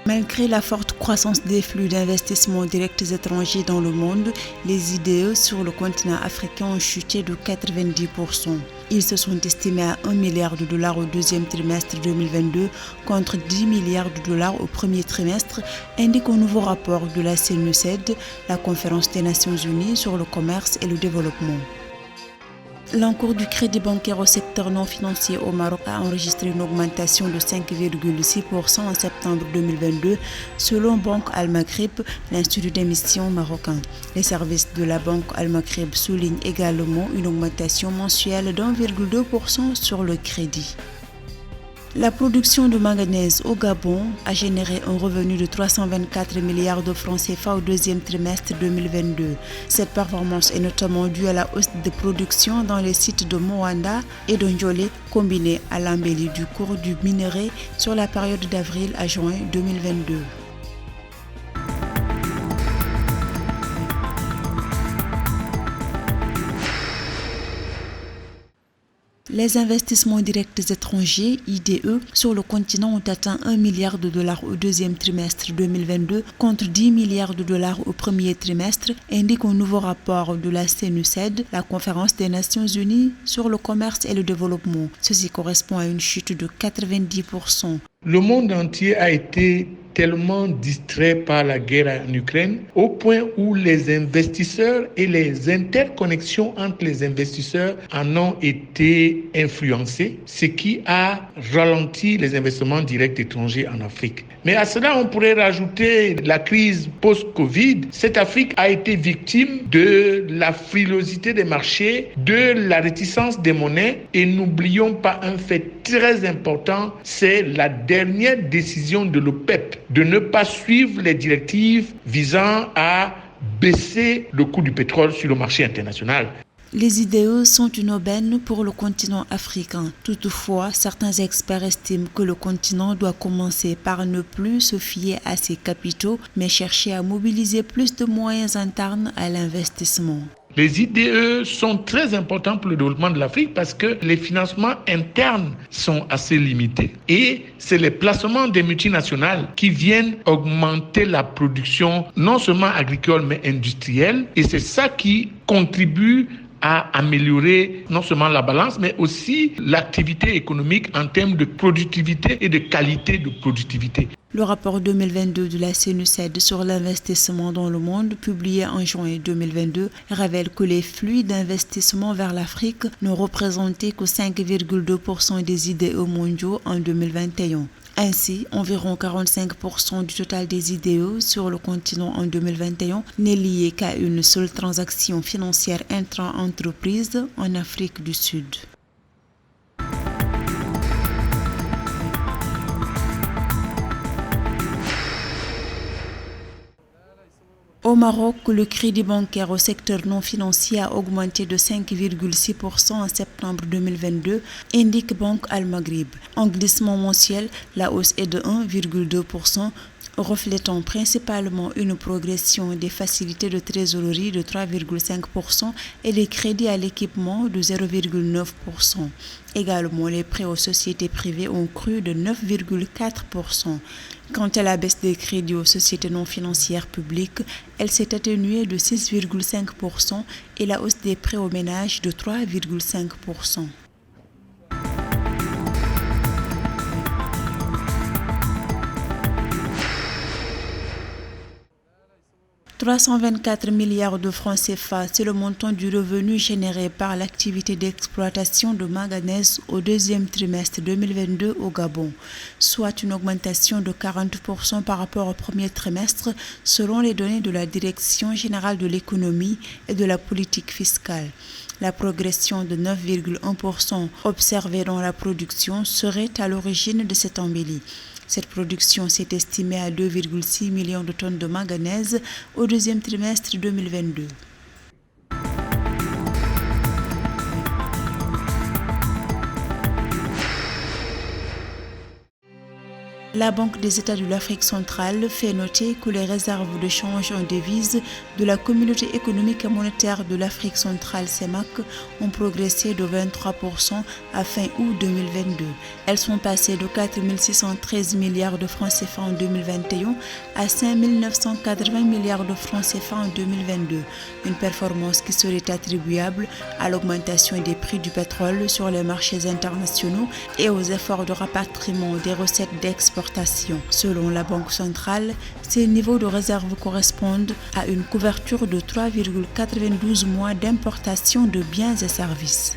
Malgré la forte croissance des flux d'investissements directs étrangers dans le monde, les IDE sur le continent africain ont chuté de 90%. Ils se sont estimés à 1 milliard de dollars au deuxième trimestre 2022 contre 10 milliards de dollars au premier trimestre, indique un nouveau rapport de la CNUSED, la Conférence des Nations Unies sur le commerce et le développement. L'encours du crédit bancaire au secteur non financier au Maroc a enregistré une augmentation de 5,6% en septembre 2022 selon Banque Al-Maghrib, l'institut d'émission marocain. Les services de la Banque Al-Maghrib soulignent également une augmentation mensuelle d'1,2% sur le crédit. La production de manganèse au Gabon a généré un revenu de 324 milliards de francs CFA au deuxième trimestre 2022. Cette performance est notamment due à la hausse de production dans les sites de Moanda et de Ndiolé, combinée à l'embellie du cours du minerai sur la période d'avril à juin 2022. Les investissements directs étrangers, IDE, sur le continent ont atteint 1 milliard de dollars au deuxième trimestre 2022 contre 10 milliards de dollars au premier trimestre, indique un nouveau rapport de la CNUSED, la Conférence des Nations Unies sur le commerce et le développement. Ceci correspond à une chute de 90%. Le monde entier a été tellement distrait par la guerre en Ukraine au point où les investisseurs et les interconnexions entre les investisseurs en ont été influencées, ce qui a ralenti les investissements directs étrangers en Afrique. Mais à cela, on pourrait rajouter la crise post-Covid. Cette Afrique a été victime de la frilosité des marchés, de la réticence des monnaies et n'oublions pas un fait très important, c'est la dernière décision de l'OPEP de ne pas suivre les directives visant à baisser le coût du pétrole sur le marché international. Les IDE sont une aubaine pour le continent africain. Toutefois, certains experts estiment que le continent doit commencer par ne plus se fier à ses capitaux, mais chercher à mobiliser plus de moyens internes à l'investissement. Les IDE sont très importants pour le développement de l'Afrique parce que les financements internes sont assez limités. Et c'est les placements des multinationales qui viennent augmenter la production, non seulement agricole, mais industrielle. Et c'est ça qui contribue à améliorer non seulement la balance, mais aussi l'activité économique en termes de productivité et de qualité de productivité. Le rapport 2022 de la CNUSED sur l'investissement dans le monde, publié en juin 2022, révèle que les flux d'investissement vers l'Afrique ne représentaient que 5,2% des IDE mondiaux en 2021. Ainsi, environ 45% du total des IDE sur le continent en 2021 n'est lié qu'à une seule transaction financière intra-entreprise en Afrique du Sud. Au Maroc, le crédit bancaire au secteur non financier a augmenté de 5,6% en septembre 2022, indique Banque Al-Maghrib. En glissement mensuel, la hausse est de 1,2%, reflétant principalement une progression des facilités de trésorerie de 3,5% et les crédits à l'équipement de 0,9%. Également, les prêts aux sociétés privées ont cru de 9,4%. Quant à la baisse des crédits aux sociétés non financières publiques, elle s'est atténuée de 6,5% et la hausse des prêts aux ménages de 3,5%. 324 milliards de francs CFA, c'est le montant du revenu généré par l'activité d'exploitation de manganèse au deuxième trimestre 2022 au Gabon, soit une augmentation de 40% par rapport au premier trimestre selon les données de la Direction générale de l'économie et de la politique fiscale. La progression de 9,1% observée dans la production serait à l'origine de cette embellie. Cette production s'est estimée à 2,6 millions de tonnes de manganèse au deuxième trimestre 2022. La Banque des États de l'Afrique centrale fait noter que les réserves de change en devises de la Communauté économique et monétaire de l'Afrique centrale CEMAC ont progressé de 23% à fin août 2022. Elles sont passées de 4 613 milliards de francs CFA en 2021 à 5 980 milliards de francs CFA en 2022, une performance qui serait attribuable à l'augmentation des prix du pétrole sur les marchés internationaux et aux efforts de rapatriement des recettes d'exportation. Selon la Banque centrale, ces niveaux de réserve correspondent à une couverture de 3,92 mois d'importation de biens et services.